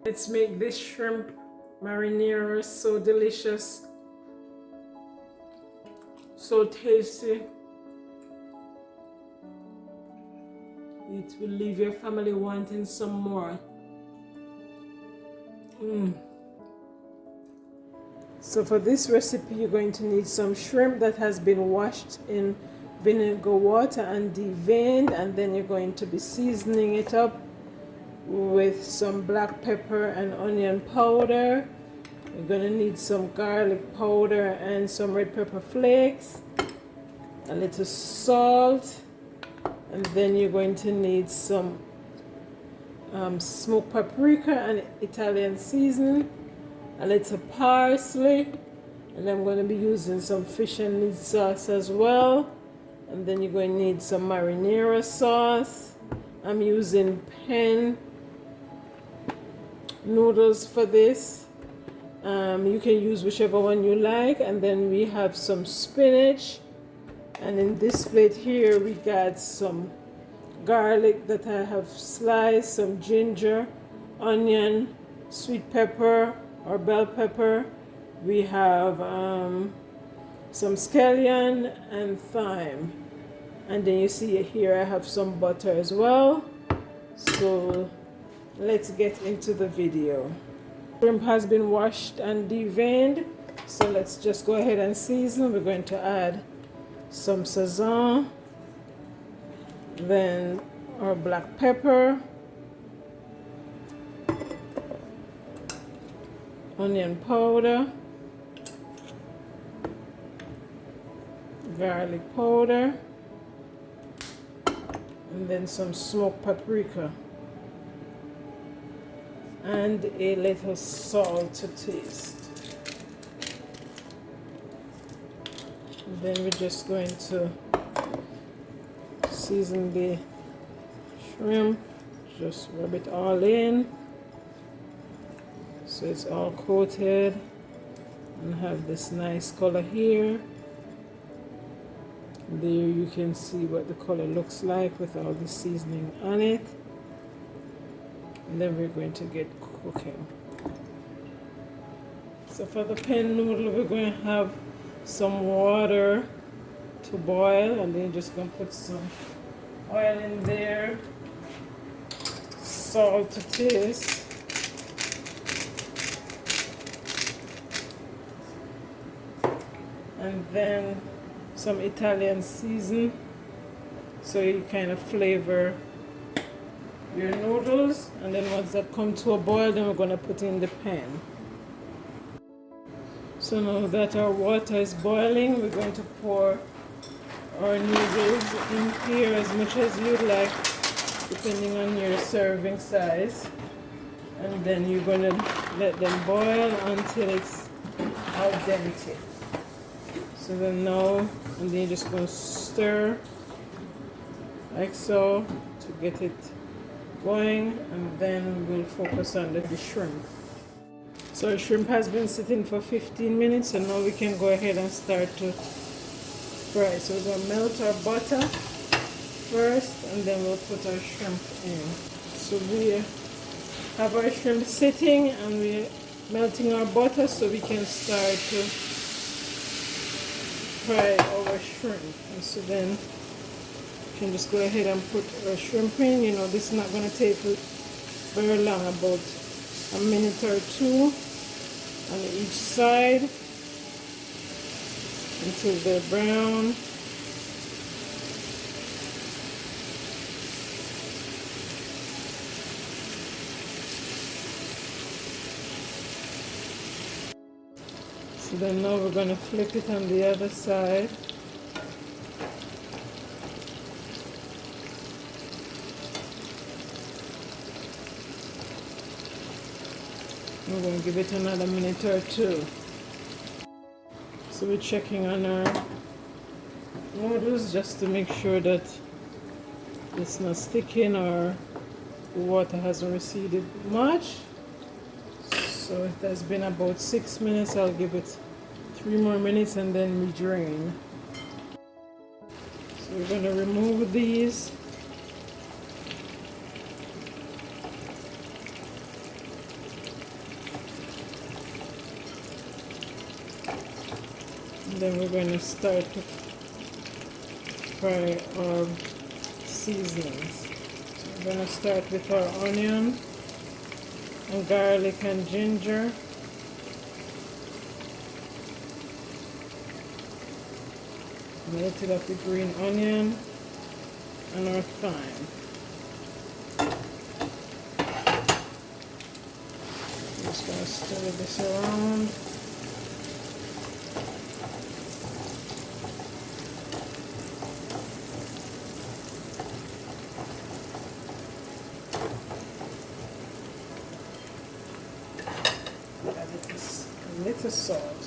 Let's make this shrimp marinara so delicious, so tasty. It will leave your family wanting some more. So for this recipe, you're going to need some shrimp that has been washed in vinegar water and deveined, and then you're going to be seasoning it up with some black pepper and onion powder. You're going to need some garlic powder and some red pepper flakes, a little salt, and then you're going to need some smoked paprika and Italian seasoning, a little parsley, and I'm going to be using some fish and meat sauce as well. And then you're going to need some marinara sauce. I'm using Penne noodles for this. You can use whichever one you like. And then we have some spinach, and in this plate here we got some garlic that I have sliced, some ginger, onion, sweet pepper or bell pepper. We have some scallion and thyme, and then you see here I have some butter as well. So let's get into the video. Shrimp has been washed and deveined, so let's just go ahead and season. We're going to add some sazon, then our black pepper, onion powder, garlic powder, and then some smoked paprika, and a little salt to taste. And then we're just going to season the shrimp, just rub it all in so it's all coated and have this nice color here. There you can see what the color looks like with all the seasoning on it. And then we're going to get cooking. So for the Penne noodle, we're going to have some water to boil, and then you're just going to put some oil in there, salt to taste, and then some Italian season, so you kind of flavor your noodles. And then once that comes to a boil, then we're going to put in the pan. So now that our water is boiling, we're going to pour our noodles in here as much as you'd like, depending on your serving size. And then you're going to let them boil until it's al dente. So then now, and then you're just going to stir like so to get it going, and then we'll focus on the shrimp. So our shrimp has been sitting for 15 minutes, and now we can go ahead and start to fry. So we're going to melt our butter first, and then we'll put our shrimp in. So we have our shrimp sitting, and we're melting our butter so we can start to fry our shrimp. And so then you can just go ahead and put our shrimp in. You know, this is not going to take very long, about a minute or two on each side until they're brown. So then now we're going to flip it on the other side. We're going to give it another minute or two. So we're checking on our noodles just to make sure that it's not sticking or the water hasn't receded much. So it has been about 6 minutes. I'll give it 3 more minutes and then we drain. So we're going to remove these. then we're going to start to fry our seasonings. So we're going to start with our onion and garlic and ginger. A little of the green onion and our thyme. Just going to stir this around. Add a little salt.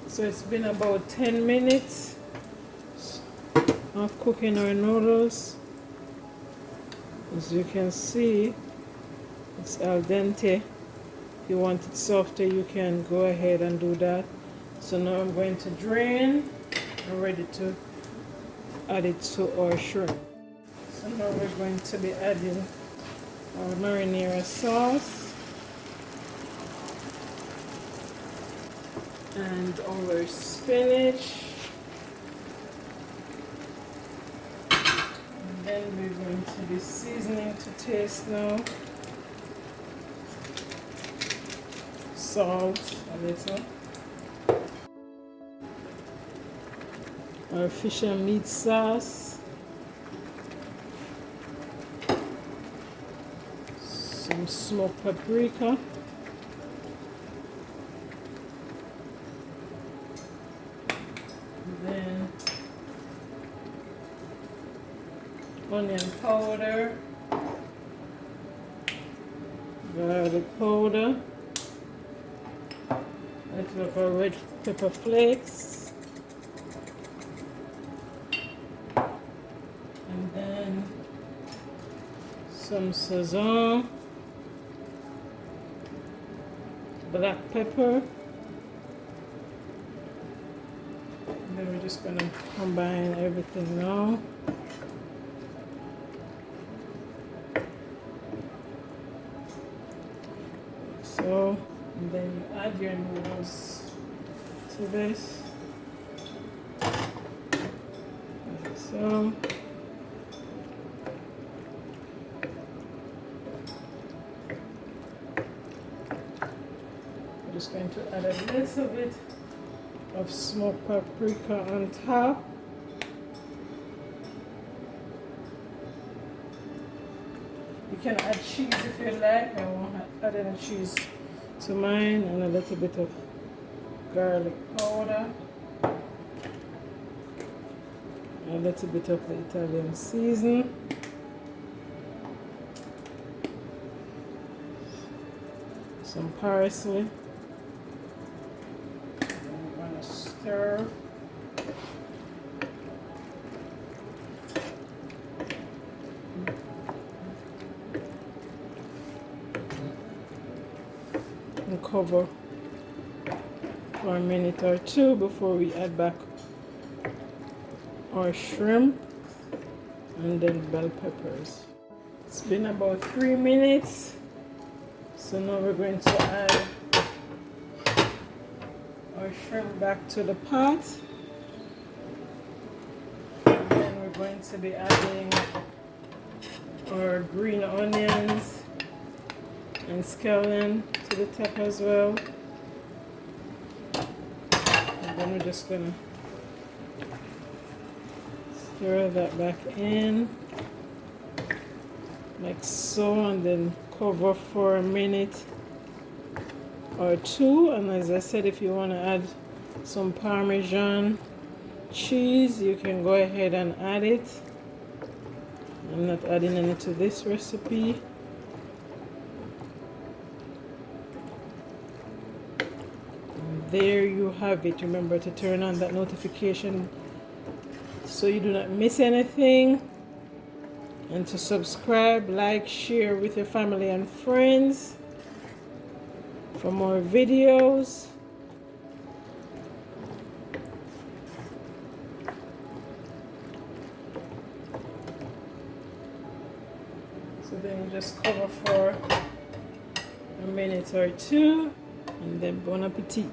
So it's been about 10 minutes of cooking our noodles. As you can see, it's al dente. If you want it softer, you can go ahead and do that. So now I'm going to drain. I'm ready to add it to our shrimp. So now we're going to be adding our marinara sauce and our spinach. Then we're going to be seasoning to taste now. Salt a little. Our fish and meat sauce. Some smoked paprika. And then onion powder, garlic powder, a little of our red pepper flakes, and then some sazon, black pepper, and then we're just going to combine everything now. So, and then you add your noodles to this, like so. I'm just going to add a little bit of smoked paprika on top. You can add cheese if you like. I won't add any cheese to mine, and a little bit of garlic powder, a little bit of the Italian season, some parsley, and we're going to stir. And cover for a minute or two before we add back our shrimp and then bell peppers. It's been about 3 minutes, so now we're going to add our shrimp back to the pot, and then we're going to be adding our green onions and scallion to the top as well, and then we're just gonna stir that back in like so, and then cover for a minute or two. And as I said, if you want to add some Parmesan cheese, you can go ahead and add it. I'm not adding any to this recipe. There you have it. Remember to turn on that notification so you do not miss anything, and to subscribe, like, share with your family and friends for more videos. So then you just cover for a minute or two, and then bon appetit.